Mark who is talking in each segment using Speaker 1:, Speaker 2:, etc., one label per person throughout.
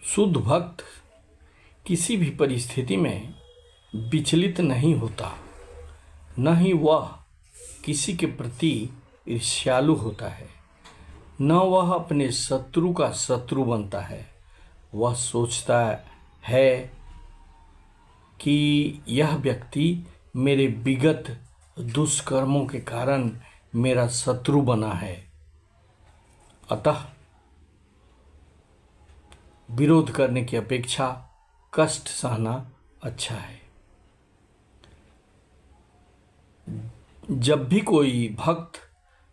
Speaker 1: शुद्ध भक्त किसी भी परिस्थिति में विचलित नहीं होता, न ही वह किसी के प्रति ईर्ष्यालु होता है, न वह अपने शत्रु का शत्रु बनता है। वह सोचता है कि यह व्यक्ति मेरे विगत दुष्कर्मों के कारण मेरा शत्रु बना है, अतः विरोध करने की अपेक्षा कष्ट सहना अच्छा है। जब भी कोई भक्त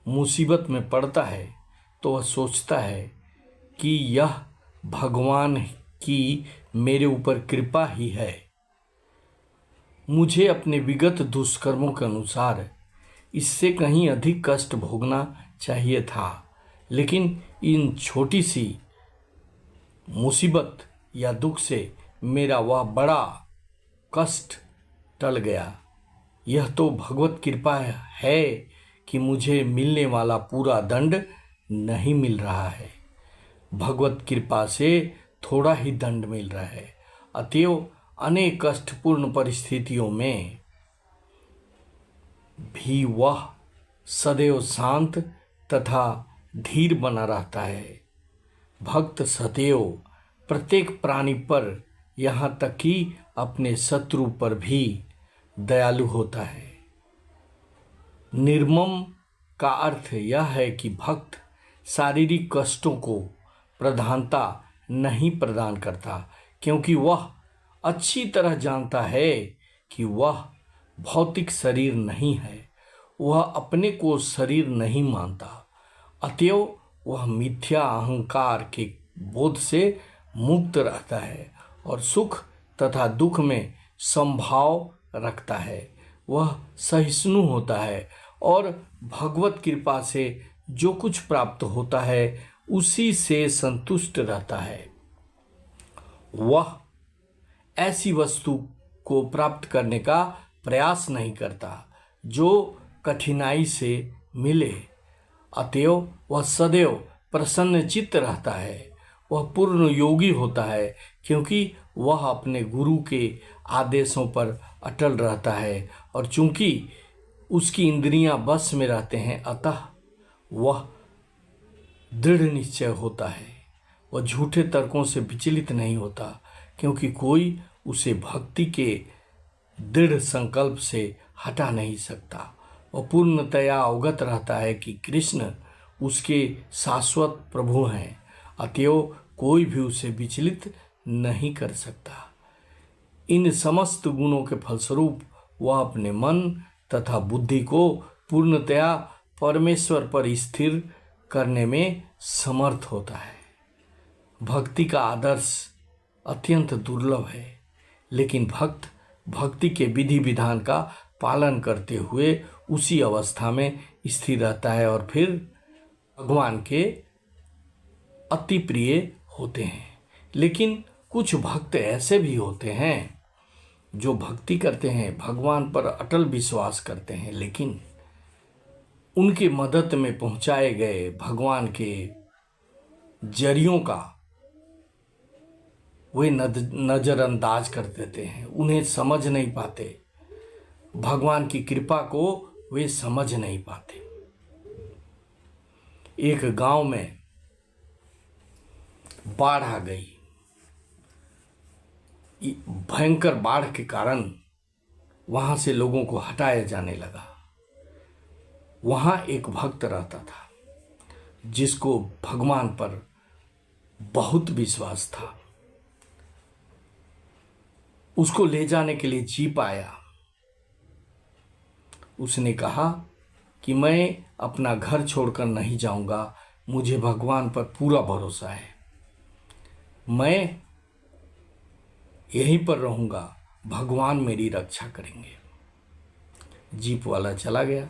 Speaker 1: मुसीबत में पड़ता है तो वह सोचता है कि यह भगवान की मेरे ऊपर कृपा ही है। मुझे अपने विगत दुष्कर्मों के अनुसार इससे कहीं अधिक कष्ट भोगना चाहिए था, लेकिन इन छोटी सी मुसीबत या दुख से मेरा वह बड़ा कष्ट टल गया। यह तो भगवत कृपा है कि मुझे मिलने वाला पूरा दंड नहीं मिल रहा है। भगवत कृपा से थोड़ा ही दंड मिल रहा है, अतएव अनेक कष्टपूर्ण परिस्थितियों में भी वह सदैव शांत तथा धीर बना रहता है। भक्त सदैव प्रत्येक प्राणी पर, यहाँ तक कि अपने शत्रु पर भी दयालु होता है। निर्मम का अर्थ यह है कि भक्त शारीरिक कष्टों को प्रधानता नहीं प्रदान करता, क्योंकि वह अच्छी तरह जानता है कि वह भौतिक शरीर नहीं है। वह अपने को शरीर नहीं मानता, अतएव वह मिथ्या अहंकार के बोध से मुक्त रहता है और सुख तथा दुख में समभाव रखता है। वह सहिष्णु होता है और भगवत कृपा से जो कुछ प्राप्त होता है उसी से संतुष्ट रहता है। वह ऐसी वस्तु को प्राप्त करने का प्रयास नहीं करता जो कठिनाई से मिले, अतएव वह सदैव प्रसन्नचित्त रहता है। वह पूर्ण योगी होता है, क्योंकि वह अपने गुरु के आदेशों पर अटल रहता है और चूंकि उसकी इंद्रियां बस में रहते हैं, अतः वह दृढ़ निश्चय होता है। वह झूठे तर्कों से विचलित नहीं होता, क्योंकि कोई उसे भक्ति के दृढ़ संकल्प से हटा नहीं सकता। वह पूर्णतया अवगत रहता है कि कृष्ण उसके शाश्वत प्रभु हैं, अतएव कोई भी उसे विचलित नहीं कर सकता। इन समस्त गुणों के फलस्वरूप वह अपने मन तथा बुद्धि को पूर्णतया परमेश्वर पर स्थिर करने में समर्थ होता है। भक्ति का आदर्श अत्यंत दुर्लभ है, लेकिन भक्त भक्ति के विधि विधान का पालन करते हुए उसी अवस्था में स्थिर रहता है और फिर भगवान के अति प्रिय होते हैं। लेकिन कुछ भक्त ऐसे भी होते हैं जो भक्ति करते हैं, भगवान पर अटल विश्वास करते हैं, लेकिन उनके मदद में पहुंचाए गए भगवान के जरियों का वे नजरअंदाज कर देते हैं। उन्हें समझ नहीं पाते, भगवान की कृपा को वे समझ नहीं पाते। एक गांव में बाढ़ आ गई। भयंकर बाढ़ के कारण वहां से लोगों को हटाया जाने लगा। वहां एक भक्त रहता था जिसको भगवान पर बहुत विश्वास था। उसको ले जाने के लिए जीप आया। उसने कहा कि मैं अपना घर छोड़कर नहीं जाऊंगा, मुझे भगवान पर पूरा भरोसा है, मैं यहीं पर रहूंगा, भगवान मेरी रक्षा करेंगे। जीप वाला चला गया।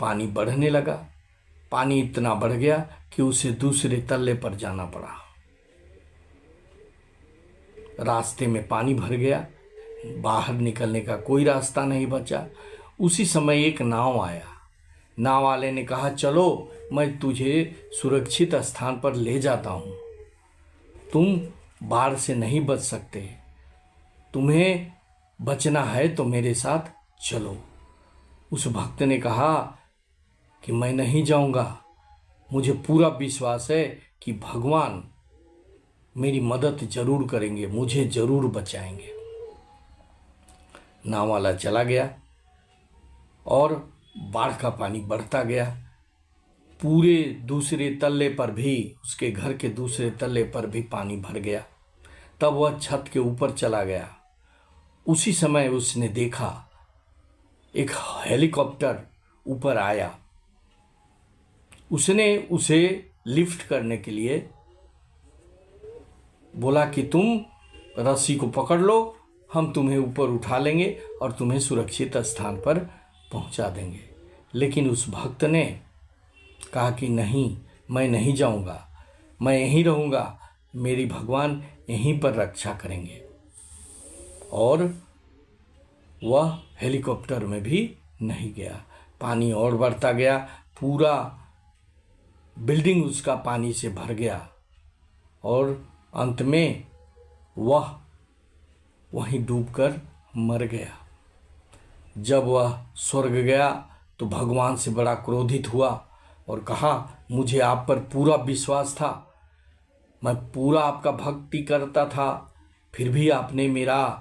Speaker 1: पानी बढ़ने लगा। पानी इतना बढ़ गया कि उसे दूसरे तल्ले पर जाना पड़ा। रास्ते में पानी भर गया, बाहर निकलने का कोई रास्ता नहीं बचा। उसी समय एक नाव आया। नाव वाले ने कहा, चलो मैं तुझे सुरक्षित स्थान पर ले जाता हूँ, तुम बाढ़ से नहीं बच सकते। तुम्हें बचना है तो मेरे साथ चलो। उस भक्त ने कहा कि मैं नहीं जाऊंगा, मुझे पूरा विश्वास है कि भगवान मेरी मदद जरूर करेंगे, मुझे जरूर बचाएंगे। नाव वाला चला गया और बाढ़ का पानी बढ़ता गया। पूरे दूसरे तल्ले पर भी, उसके घर के दूसरे तल्ले पर भी पानी भर गया। तब वह छत के ऊपर चला गया। उसी समय उसने देखा एक हेलीकॉप्टर ऊपर आया। उसने उसे लिफ्ट करने के लिए बोला कि तुम रस्सी को पकड़ लो, हम तुम्हें ऊपर उठा लेंगे और तुम्हें सुरक्षित स्थान पर पहुंचा देंगे। लेकिन उस भक्त ने कहा कि नहीं, मैं नहीं जाऊंगा, मैं यहीं रहूंगा, मेरी भगवान यहीं पर रक्षा करेंगे। और वह हेलीकॉप्टर में भी नहीं गया। पानी और बढ़ता गया, पूरा बिल्डिंग उसका पानी से भर गया और अंत में वह वहीं डूबकर मर गया। जब वह स्वर्ग गया तो भगवान से बड़ा क्रोधित हुआ और कहा, मुझे आप पर पूरा विश्वास था, मैं पूरा आपका भक्ति करता था, फिर भी आपने मेरा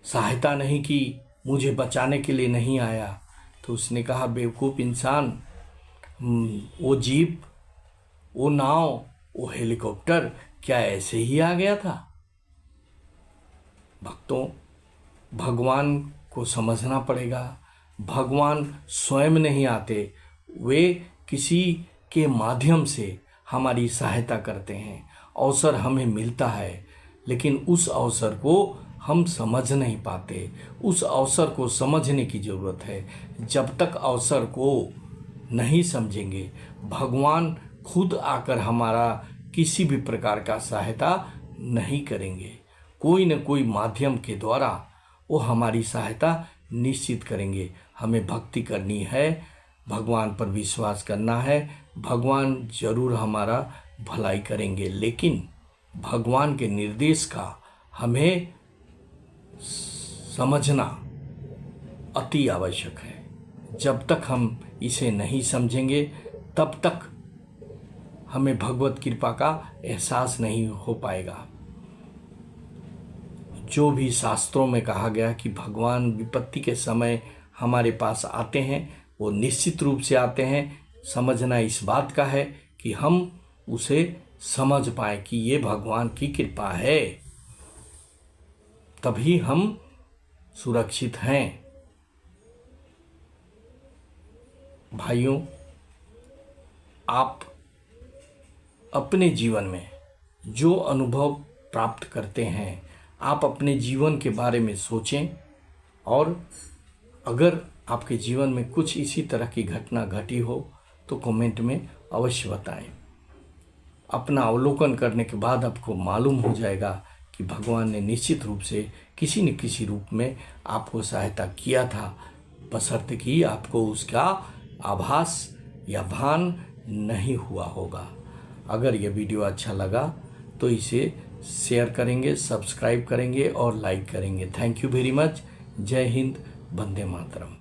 Speaker 1: सहायता नहीं की, मुझे बचाने के लिए नहीं आया। तो उसने कहा, बेवकूफ़ इंसान, वो जीप, वो नाव, वो हेलीकॉप्टर क्या ऐसे ही आ गया था? भक्तों, भगवान को समझना पड़ेगा। भगवान स्वयं नहीं आते, वे किसी के माध्यम से हमारी सहायता करते हैं। अवसर हमें मिलता है, लेकिन उस अवसर को हम समझ नहीं पाते। उस अवसर को समझने की ज़रूरत है। जब तक अवसर को नहीं समझेंगे, भगवान खुद आकर हमारा किसी भी प्रकार का सहायता नहीं करेंगे। कोई न कोई माध्यम के द्वारा वो हमारी सहायता निश्चित करेंगे। हमें भक्ति करनी है, भगवान पर विश्वास करना है, भगवान जरूर हमारा भलाई करेंगे। लेकिन भगवान के निर्देश का हमें समझना अति आवश्यक है। जब तक हम इसे नहीं समझेंगे, तब तक हमें भगवत कृपा का एहसास नहीं हो पाएगा। जो भी शास्त्रों में कहा गया कि भगवान विपत्ति के समय हमारे पास आते हैं, वो निश्चित रूप से आते हैं। समझना इस बात का है कि हम उसे समझ पाए कि ये भगवान की कृपा है, तभी हम सुरक्षित हैं। भाइयों, आप अपने जीवन में जो अनुभव प्राप्त करते हैं, आप अपने जीवन के बारे में सोचें और अगर आपके जीवन में कुछ इसी तरह की घटना घटी हो तो कमेंट में अवश्य बताएं। अपना अवलोकन करने के बाद आपको मालूम हो जाएगा कि भगवान ने निश्चित रूप से किसी न किसी रूप में आपको सहायता किया था, बशर्ते कि आपको उसका आभास या भान नहीं हुआ होगा। अगर यह वीडियो अच्छा लगा तो इसे शेयर करेंगे, सब्सक्राइब करेंगे और लाइक करेंगे। Thank you very much. जय हिंद, वंदे मातरम।